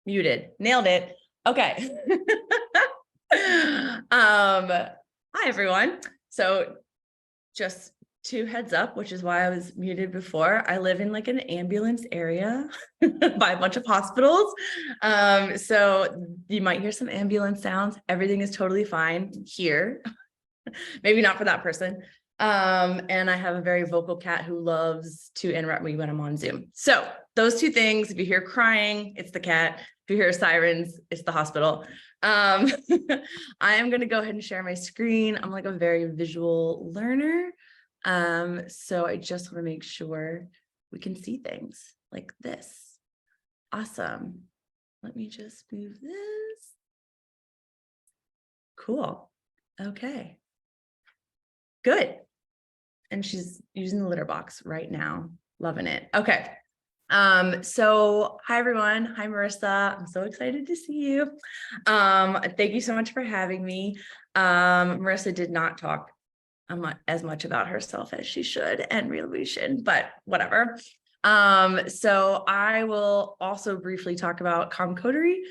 Muted. Nailed it. Okay. Hi everyone. So just two heads up, which is why I was muted before. I live in like an ambulance area by a bunch of hospitals. So you might hear some ambulance sounds. Everything is totally fine here. Maybe not for that person. And I have a very vocal cat who loves to interrupt me when I'm on Zoom. So those two things, if you hear crying, it's the cat. If you hear sirens, it's the hospital. I am going to go ahead and share my screen. I'm like a very visual learner. So I just want to make sure we can see things like this. Awesome. Let me just move this. Cool. Okay. Good. And she's using the litter box right now. Loving it. Okay. So hi everyone. Hi Marissa. I'm so excited to see you. Thank you so much for having me. Marissa did not talk as much about herself as she should and Reloveution, but whatever. So I will also briefly talk about comcotery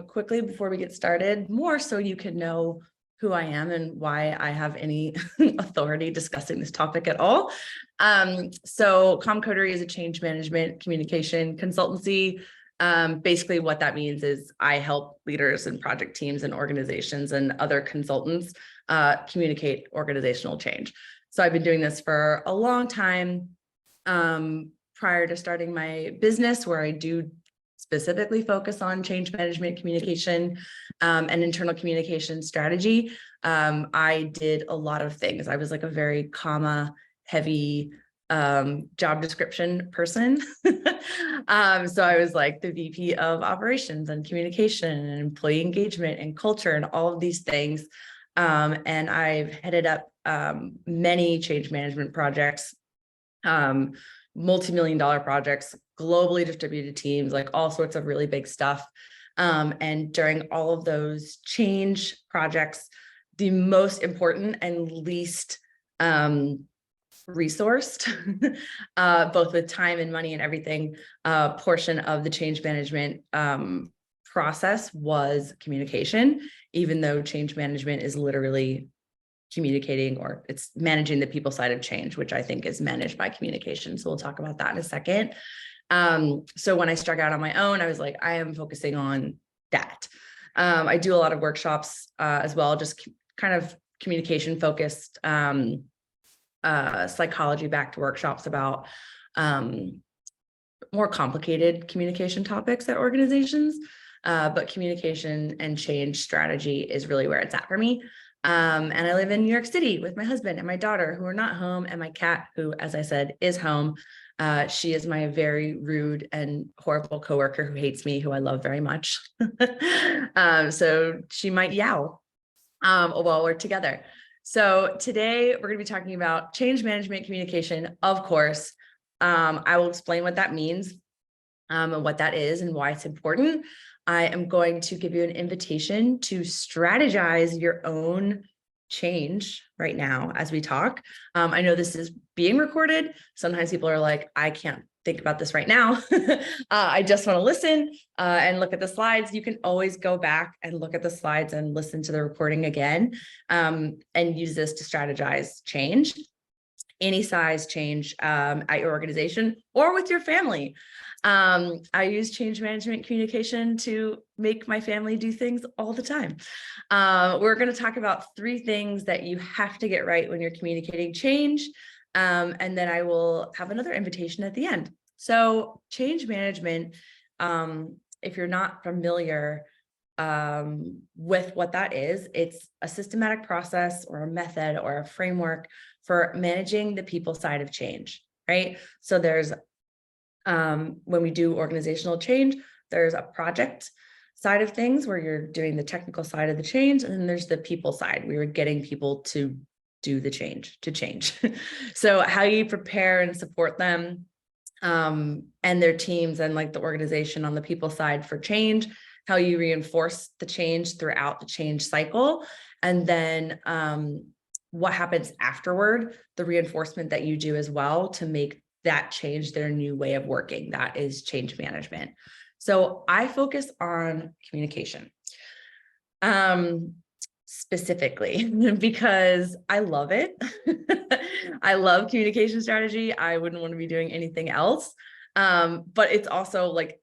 quickly before we get started, more so you can know who I am and why I have any authority discussing this topic at all. So comcotery is a change management communication consultancy. Basically what that means is I help leaders and project teams and organizations and other consultants communicate organizational change. So I've been doing this for a long time prior to starting my business, where I do specifically focus on change management communication and internal communication strategy. I did a lot of things. I was like a very comma heavy job description person. So I was like the VP of operations and communication and employee engagement and culture and all of these things. And I've headed up many change management projects, multi-million-dollar projects, globally distributed teams, like all sorts of really big stuff. And during all of those change projects, the most important and least resourced, both with time and money and everything, portion of the change management process was communication, even though change management is literally communicating, or it's managing the people side of change, which I think is managed by communication. So we'll talk about that in a second. So when I struck out on my own, I was like, I am focusing on that. I do a lot of workshops as well, just kind of communication focused, psychology backed workshops about more complicated communication topics at organizations. But communication and change strategy is really where it's at for me. And I live in New York City with my husband and my daughter, who are not home, and my cat, who, as I said, is home. She is my very rude and horrible coworker who hates me, who I love very much. So she might yowl while we're together. So today we're going to be talking about change management communication, of course. I will explain what that means and what that is and why it's important. I am going to give you an invitation to strategize your own change right now as we talk. I know this is being recorded. Sometimes people are like, I can't think about this right now. I just want to listen and look at the slides. You can always go back and look at the slides and listen to the recording again, and use this to strategize change, any size change at your organization or with your family. I use change management communication to make my family do things all the time. We're going to talk about 3 things that you have to get right when you're communicating change. And then I will have another invitation at the end. So change management, if you're not familiar with what that is, it's a systematic process or a method or a framework for managing the people side of change, right? So there's when we do organizational change, there's a project side of things where you're doing the technical side of the change, and then there's the people side where you're getting people to do the change, to change. So how you prepare and support them and their teams and like the organization on the people side for change, how you reinforce the change throughout the change cycle, and then what happens afterward, the reinforcement that you do as well to make that change their new way of working. That is change management. So I focus on communication. Specifically because I love it. I love communication strategy. I wouldn't want to be doing anything else. But it's also like,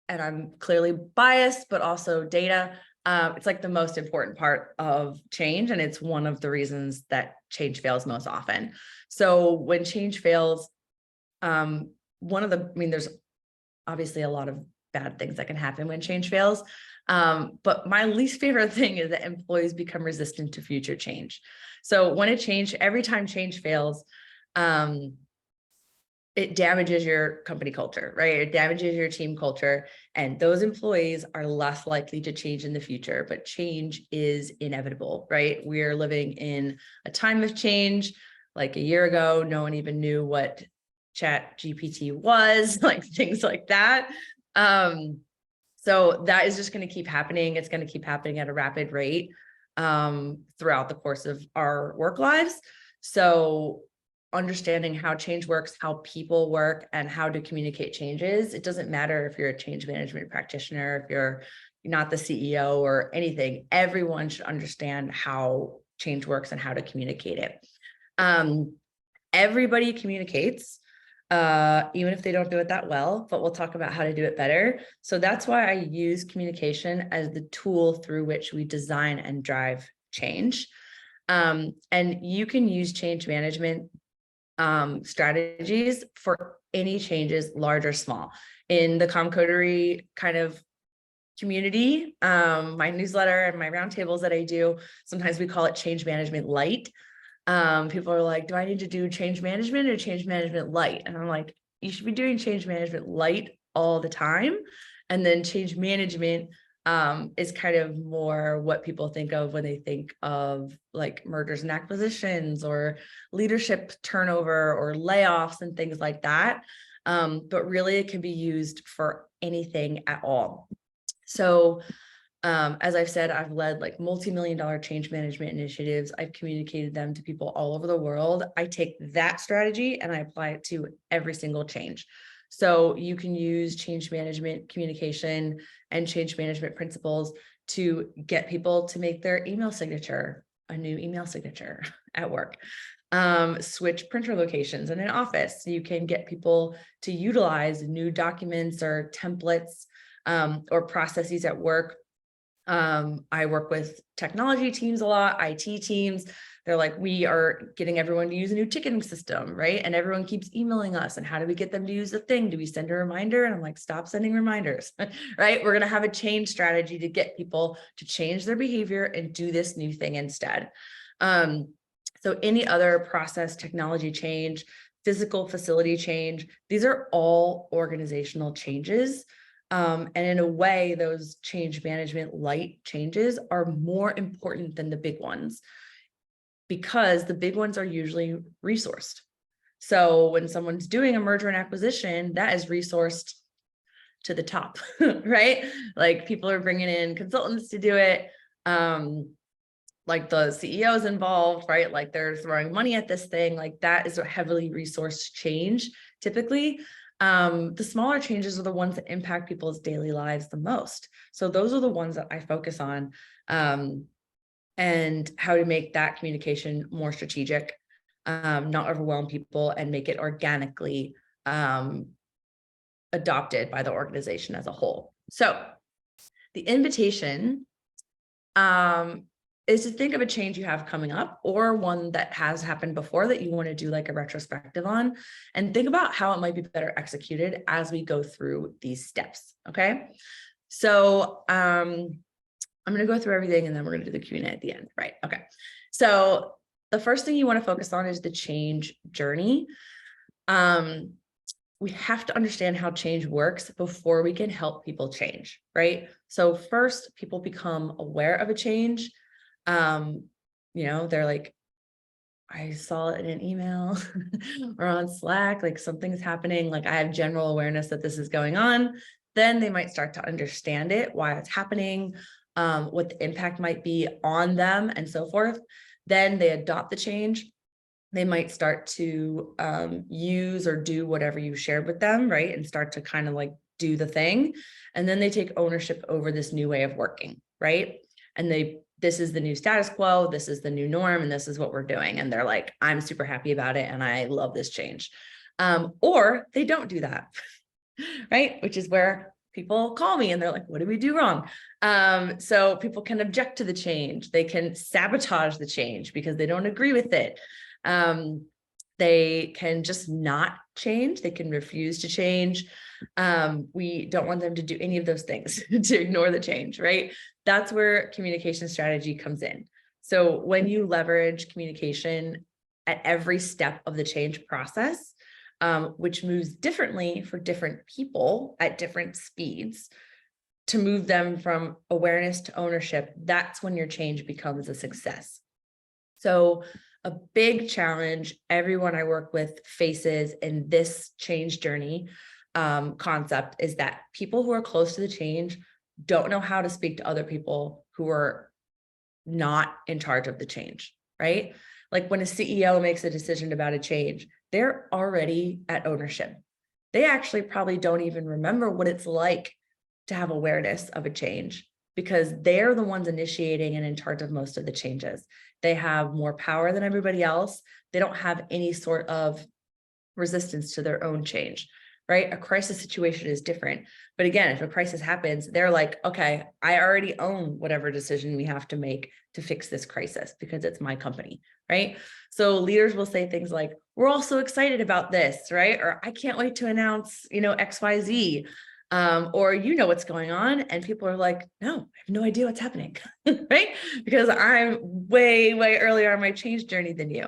and I'm clearly biased, but also data. It's like the most important part of change. And it's one of the reasons that change fails most often. So when change fails, there's obviously a lot of bad things that can happen when change fails. But my least favorite thing is that employees become resistant to future change. So when every time change fails, it damages your company culture, right? It damages your team culture, and those employees are less likely to change in the future, but change is inevitable, right? We are living in a time of change. Like a year ago, no one even knew what ChatGPT was, like things like that. So that is just going to keep happening. It's going to keep happening at a rapid rate throughout the course of our work lives. So understanding how change works, how people work, and how to communicate changes. It doesn't matter if you're a change management practitioner, if you're not the CEO or anything, everyone should understand how change works and how to communicate it. Everybody communicates, even if they don't do it that well, but we'll talk about how to do it better. So that's why I use communication as the tool through which we design and drive change. And you can use change management strategies for any changes, large or small. In the Comcodery kind of community, my newsletter and my roundtables that I do, sometimes we call it change management light. People are like, do I need to do change management or change management light? And I'm like, you should be doing change management light all the time. And then change management is kind of more what people think of when they think of like mergers and acquisitions or leadership turnover or layoffs and things like that. But really it can be used for anything at all. So as I've said, I've led like multi-million-dollar change management initiatives. I've communicated them to people all over the world. I take that strategy and I apply it to every single change. So you can use change management communication and change management principles to get people to make their email signature a new email signature at work. Switch printer locations in an office. You can get people to utilize new documents or templates or processes at work. I work with technology teams a lot, IT teams. They're like, we are getting everyone to use a new ticketing system, right? And everyone keeps emailing us. And how do we get them to use the thing? Do we send a reminder? And I'm like, stop sending reminders, right? We're going to have a change strategy to get people to change their behavior and do this new thing instead. So any other process, technology change, physical facility change, these are all organizational changes. And in a way, those change management light changes are more important than the big ones because the big ones are usually resourced. So when someone's doing a merger and acquisition, that is resourced to the top, right? Like people are bringing in consultants to do it. Like the CEO is involved, right? Like they're throwing money at this thing. Like that is a heavily resourced change typically. The smaller changes are the ones that impact people's daily lives the most. So those are the ones that I focus on, and how to make that communication more strategic, not overwhelm people and make it organically adopted by the organization as a whole. So the invitation is to think of a change you have coming up or one that has happened before that you want to do like a retrospective on, and think about how it might be better executed as we go through these steps. Okay. So I'm going to go through everything and then we're going to do the Q&A at the end. Right. Okay. So the first thing you want to focus on is the change journey. We have to understand how change works before we can help people change, right? So first, people become aware of a change. They're like, I saw it in an email or on Slack, like something's happening. Like I have general awareness that this is going on. Then they might start to understand it, why it's happening, what the impact might be on them and so forth. Then they adopt the change. They might start to use or do whatever you shared with them, right? And start to kind of like do the thing. And then they take ownership over this new way of working, right? And this is the new status quo, this is the new norm, and this is what we're doing. And they're like, I'm super happy about it, and I love this change. Or they don't do that, right? Which is where people call me and they're like, what did we do wrong? So people can object to the change. They can sabotage the change because they don't agree with it. They can just not change. They can refuse to change. We don't want them to do any of those things, to ignore the change, right? That's where communication strategy comes in. So when you leverage communication at every step of the change process, which moves differently for different people at different speeds, to move them from awareness to ownership, that's when your change becomes a success. So a big challenge everyone I work with faces in this change journey concept is that people who are close to the change don't know how to speak to other people who are not in charge of the change, right? Like when a CEO makes a decision about a change, they're already at ownership. They actually probably don't even remember what it's like to have awareness of a change because they're the ones initiating and in charge of most of the changes. They have more power than everybody else. They don't have any sort of resistance to their own change, right? A crisis situation is different. But again, if a crisis happens, they're like, okay, I already own whatever decision we have to make to fix this crisis because it's my company, right? So leaders will say things like, we're all so excited about this, right? Or I can't wait to announce, XYZ. Or what's going on. And people are like, no, I have no idea what's happening, right? Because I'm way, way earlier on my change journey than you.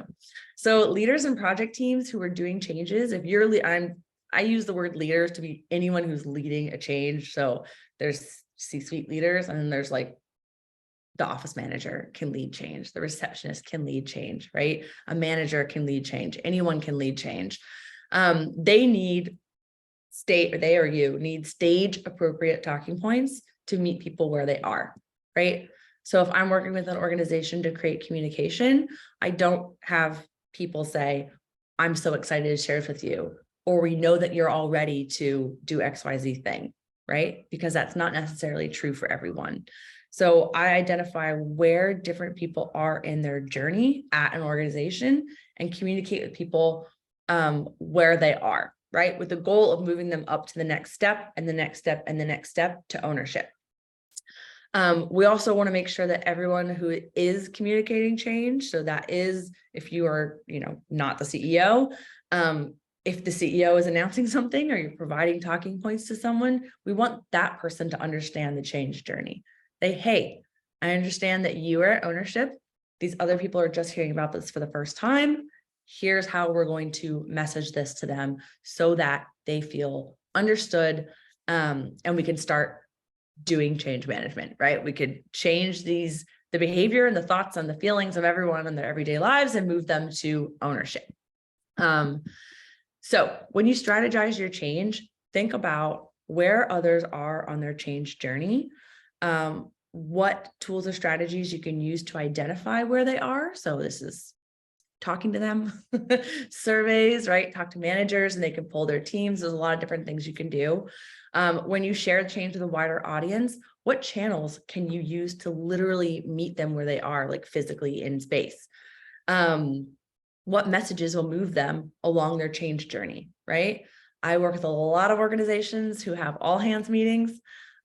So leaders and project teams who are doing changes, if you're, I use the word leaders to be anyone who's leading a change. So there's C-suite leaders, and then there's like the office manager can lead change. The receptionist can lead change, right? A manager can lead change. Anyone can lead change. They need you need stage appropriate talking points to meet people where they are, right? So if I'm working with an organization to create communication, I don't have people say, I'm so excited to share this with you, or we know that you're all ready to do XYZ thing, right? Because that's not necessarily true for everyone. So I identify where different people are in their journey at an organization and communicate with people where they are, right? With the goal of moving them up to the next step and the next step and the next step to ownership. We also want to make sure that everyone who is communicating change, so that is if you are, not the CEO, if the CEO is announcing something or you're providing talking points to someone, we want that person to understand the change journey. Hey, I understand that you are at ownership. These other people are just hearing about this for the first time. Here's how we're going to message this to them so that they feel understood, and we can start doing change management, right? We could change the behavior and the thoughts and the feelings of everyone in their everyday lives and move them to ownership. So when you strategize your change, think about where others are on their change journey, what tools or strategies you can use to identify where they are. So this is talking to them, surveys, right? Talk to managers and they can pull their teams. There's a lot of different things you can do. When you share the change with a wider audience, what channels can you use to literally meet them where they are, like physically in space? What messages will move them along their change journey, right? I work with a lot of organizations who have all hands meetings.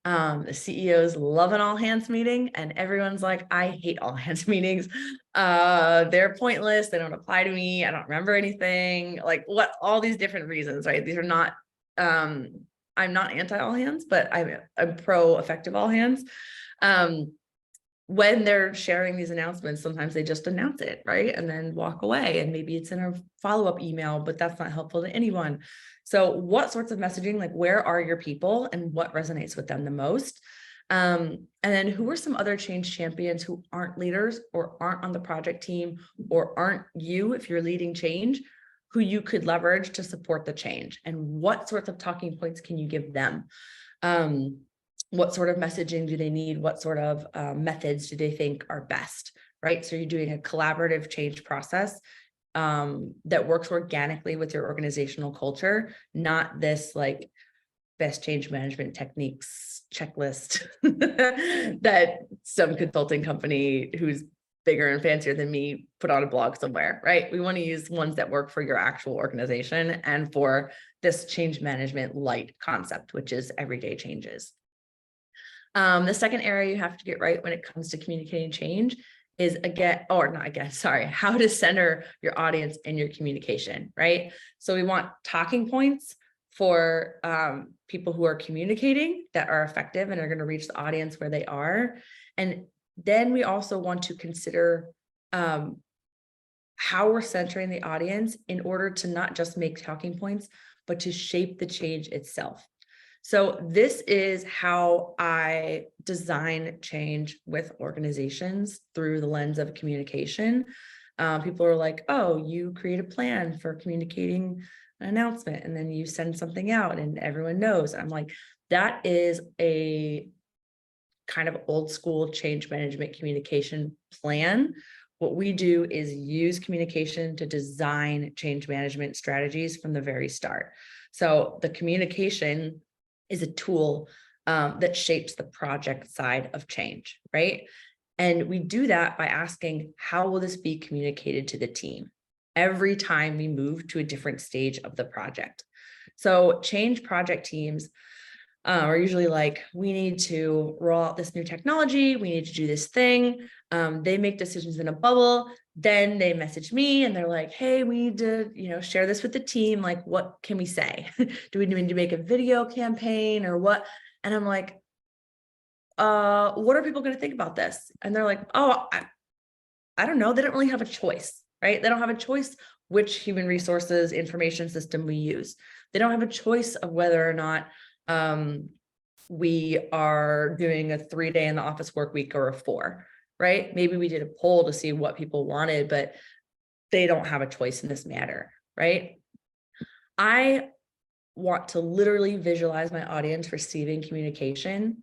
The CEOs love an all hands meeting, and everyone's like, I hate all hands meetings. They're pointless. They don't apply to me. I don't remember anything, like all these different reasons, right? These are not, I'm not anti all hands, but I'm pro effective all hands. When they're sharing these announcements, sometimes they just announce it, right? And then walk away. And maybe it's in a follow-up email, but that's not helpful to anyone. So what sorts of messaging, like where are your people and what resonates with them the most? And then who are some other change champions who aren't leaders or aren't on the project team or aren't you, if you're leading change, who you could leverage to support the change? And what sorts of talking points can you give them? What sort of messaging do they need? What sort of methods do they think are best, right? So you're doing a collaborative change process that works organically with your organizational culture, not this like best change management techniques checklist that some consulting company who's bigger and fancier than me put on a blog somewhere, right? We want to use ones that work for your actual organization and for this change management light concept, which is everyday changes. The second area you have to get right when it comes to communicating change is how to center your audience in your communication, right? So we want talking points for people who are communicating that are effective and are going to reach the audience where they are. And then we also want to consider how we're centering the audience in order to not just make talking points, but to shape the change itself. So this is how I design change with organizations through the lens of communication. People are like, oh, you create a plan for communicating an announcement and then you send something out and everyone knows. I'm like, that is a kind of old school change management communication plan. What we do is use communication to design change management strategies from the very start. So the communication is a tool that shapes the project side of change, right? And we do that by asking, how will this be communicated to the team every time we move to a different stage of the project? So change project teams are usually like, we need to roll out this new technology, we need to do this thing. They make decisions in a bubble. Then they message me and they're like, hey, we need to, share this with the team. Like, what can we say? Do we need to make a video campaign or what? And I'm like, what are people going to think about this? And they're like, oh, I don't know. They don't really have a choice, right? They don't have a choice which human resources information system we use. They don't have a choice of whether or not we are doing a 3-day in the office work week or a 4, right? Maybe we did a poll to see what people wanted, but they don't have a choice in this matter, right? I want to literally visualize my audience receiving communication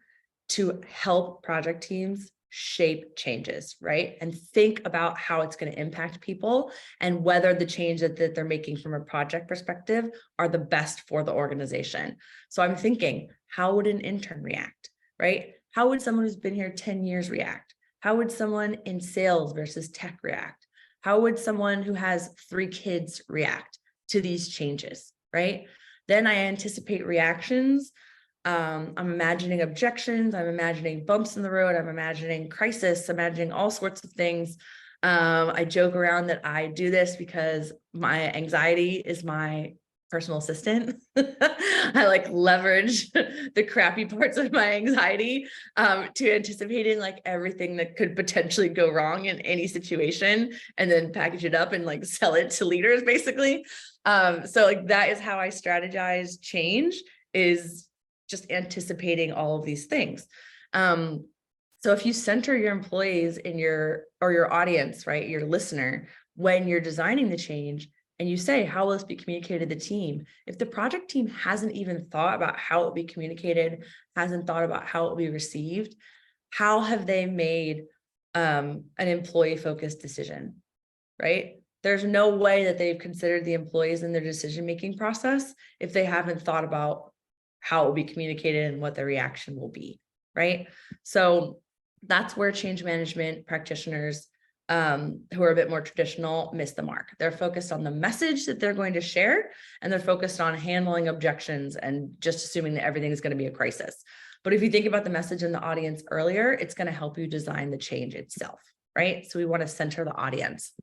to help project teams shape changes, right? And think about how it's going to impact people and whether the change that they're making from a project perspective are the best for the organization. So I'm thinking, how would an intern react, right? How would someone who's been here 10 years react? How would someone in sales versus tech react? How would someone who has 3 kids react to these changes, right? Then I anticipate reactions. I'm imagining objections. I'm imagining bumps in the road. I'm imagining crisis, imagining all sorts of things. I joke around that I do this because my anxiety is my personal assistant. I like leverage the crappy parts of my anxiety to anticipating like everything that could potentially go wrong in any situation and then package it up and like sell it to leaders basically. So like that is how I strategize change, is just anticipating all of these things. So if you center your employees in your audience, right, your listener, when you're designing the change and you say, how will this be communicated to the team? If the project team hasn't even thought about how it will be communicated, hasn't thought about how it will be received, how have they made an employee-focused decision, right? There's no way that they've considered the employees in their decision-making process if they haven't thought about how it will be communicated and what the reaction will be, right? So that's where change management practitioners who are a bit more traditional miss the mark. They're focused on the message that they're going to share, and they're focused on handling objections and just assuming that everything is going to be a crisis. But if you think about the message in the audience earlier, it's going to help you design the change itself, right? So we want to center the audience.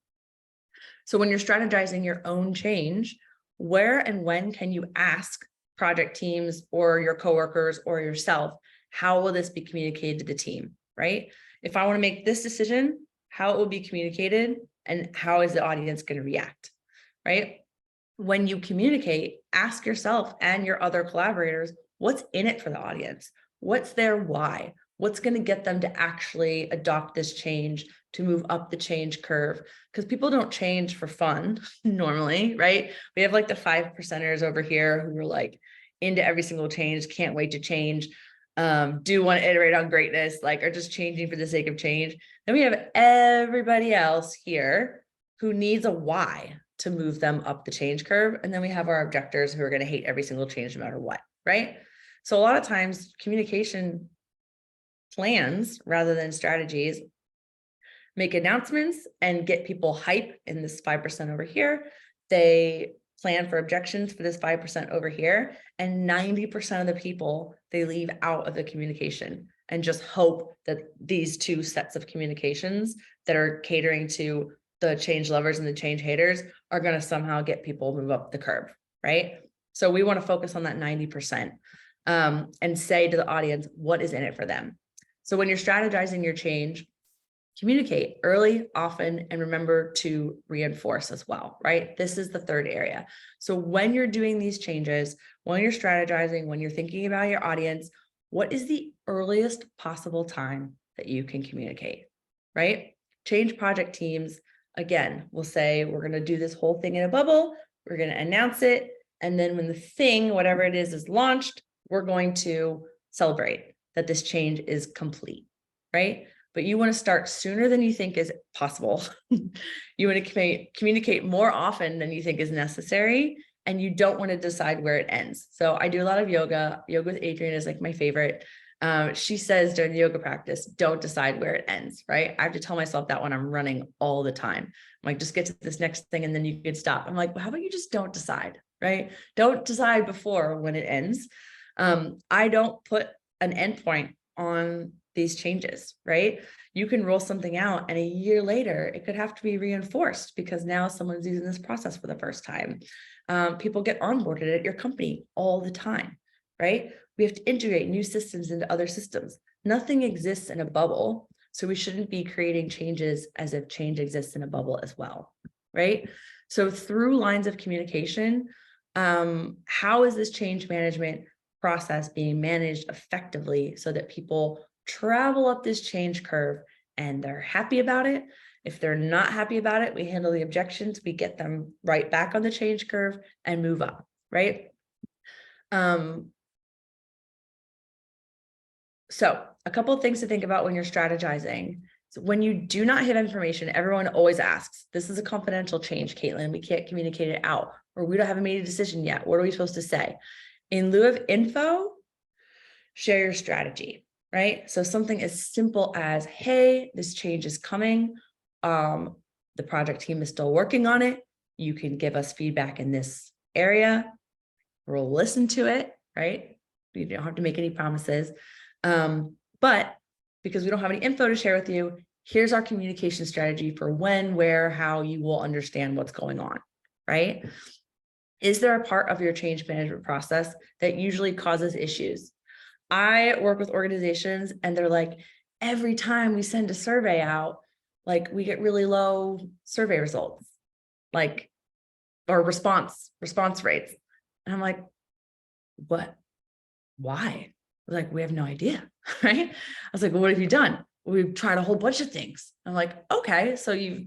So when you're strategizing your own change, where and when can you ask project teams or your coworkers or yourself, how will this be communicated to the team, right? If I want to make this decision, how it will be communicated and how is the audience going to react, right? When you communicate, ask yourself and your other collaborators, what's in it for the audience? What's their why? What's going to get them to actually adopt this change, to move up the change curve? Because people don't change for fun normally, right? We have like the 5%ers over here who are like into every single change, can't wait to change, do want to iterate on greatness, like are just changing for the sake of change. Then we have everybody else here who needs a why to move them up the change curve. And then we have our objectors who are going to hate every single change no matter what, right? So a lot of times communication plans rather than strategies make announcements and get people hype in this 5% over here. They plan for objections for this 5% over here. And 90% of the people, they leave out of the communication and just hope that these two sets of communications that are catering to the change lovers and the change haters are going to somehow get people move up the curve, right? So we want to focus on that 90% and say to the audience, what is in it for them? So when you're strategizing your change, communicate early, often, and remember to reinforce as well, right? This is the third area. So when you're doing these changes, when you're strategizing, when you're thinking about your audience, what is the earliest possible time that you can communicate, right? Change project teams, again, will say, we're going to do this whole thing in a bubble. We're going to announce it. And then when the thing, whatever it is launched, we're going to celebrate that this change is complete, right? But you want to start sooner than you think is possible. You want to communicate more often than you think is necessary, and you don't want to decide where it ends. So I do a lot of yoga. Yoga with Adrienne is like my favorite. She says during the yoga practice, don't decide where it ends, right? I have to tell myself that when I'm running all the time. I'm like, just get to this next thing and then you can stop. I'm like, well, how about you just don't decide, right? Don't decide before when it ends. I don't put an endpoint on these changes, right? You can roll something out and a year later, it could have to be reinforced because now someone's using this process for the first time. People get onboarded at your company all the time, right? We have to integrate new systems into other systems. Nothing exists in a bubble, so we shouldn't be creating changes as if change exists in a bubble as well, right? So through lines of communication, how is this change management process being managed effectively so that people travel up this change curve and they're happy about it? If they're not happy about it, we handle the objections, we get them right back on the change curve and move up, right? So a couple of things to think about when you're strategizing. So when you do not have information, everyone always asks, this is a confidential change, Caitlin, we can't communicate it out, or we don't have made a decision yet. What are we supposed to say? In lieu of info, share your strategy, right? So something as simple as, hey, this change is coming. The project team is still working on it. You can give us feedback in this area. We'll listen to it, right? You don't have to make any promises. But because we don't have any info to share with you, here's our communication strategy for when, where, how you will understand what's going on, right? Is there a part of your change management process that usually causes issues? I work with organizations and they're like, every time we send a survey out, like we get really low survey results, like, or response rates. And I'm like, what? Why? Like, we have no idea, right? I was like, well, what have you done? We've tried a whole bunch of things. I'm like, okay, so you've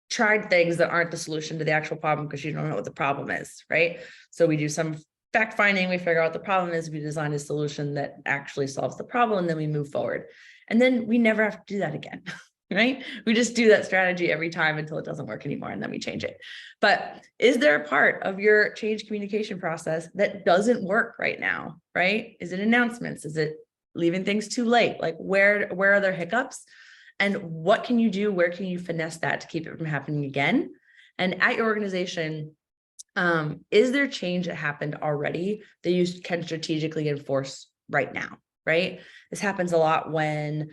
tried things that aren't the solution to the actual problem because you don't know what the problem is, right? So we do some fact finding, we figure out what the problem is, we design a solution that actually solves the problem, and then we move forward. And then we never have to do that again, right? We just do that strategy every time until it doesn't work anymore, and then we change it. But is there a part of your change communication process that doesn't work right now, right? Is it announcements? Is it leaving things too late? Like where are there hiccups? And what can you do? Where can you finesse that to keep it from happening again? And at your organization, is there change that happened already that you can strategically enforce right now, right? This happens a lot when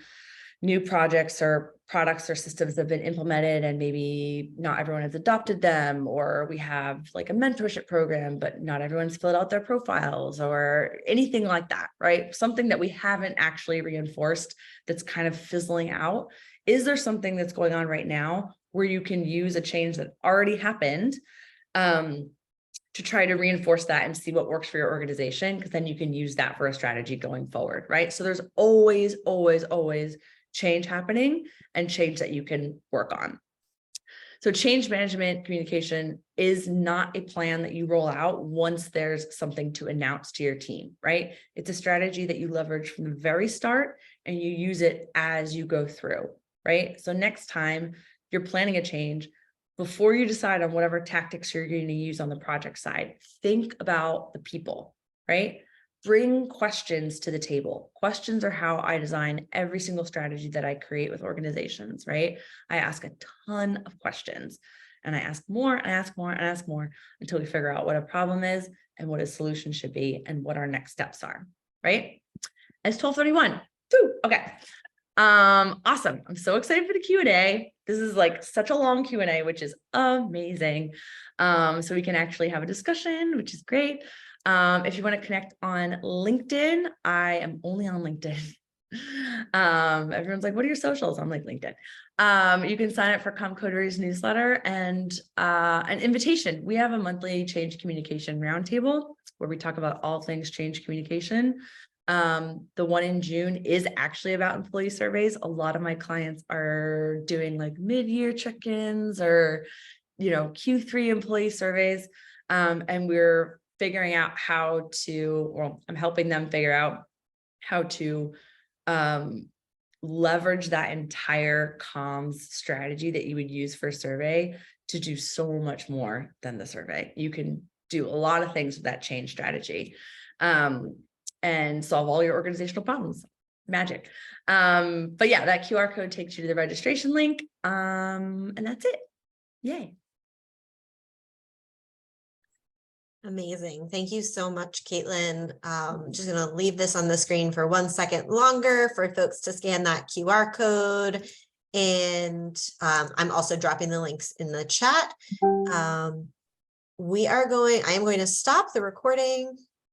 new projects or products or systems have been implemented and maybe not everyone has adopted them, or we have like a mentorship program, but not everyone's filled out their profiles or anything like that, right? Something that we haven't actually reinforced that's kind of fizzling out. Is there something that's going on right now where you can use a change that already happened to try to reinforce that and see what works for your organization? Because then you can use that for a strategy going forward, right? So there's always change happening and change that you can work on. So change management communication is not a plan that you roll out once there's something to announce to your team, right? It's a strategy that you leverage from the very start and you use it as you go through, right? So next time you're planning a change, before you decide on whatever tactics you're going to use on the project side, think about the people, right? bring questions to the table. Questions are how I design every single strategy that I create with organizations, right? I ask a ton of questions, and I ask more and I ask more and I ask more until we figure out what a problem is and what a solution should be and what our next steps are, right? It's 12:31. Okay. Awesome. I'm so excited for the Q&A. This is like such a long Q&A, which is amazing. So we can actually have a discussion, which is great. If you want to connect on LinkedIn, I am only on LinkedIn. Everyone's like, what are your socials? I'm like LinkedIn. You can sign up for Comcodery's newsletter and an invitation. We have a monthly change communication roundtable where we talk about all things change communication. The one in June is actually about employee surveys. A lot of my clients are doing like mid-year check-ins or, Q3 employee surveys. And we're figuring out I'm helping them figure out how to leverage that entire comms strategy that you would use for a survey to do so much more than the survey. You can do a lot of things with that change strategy. And solve all your organizational problems. Magic. But yeah, that QR code takes you to the registration link. And that's it. Yay. Amazing. Thank you so much, Caitlin. Just going to leave this on the screen for 1 second longer for folks to scan that QR code. And I'm also dropping the links in the chat. I am going to stop the recording.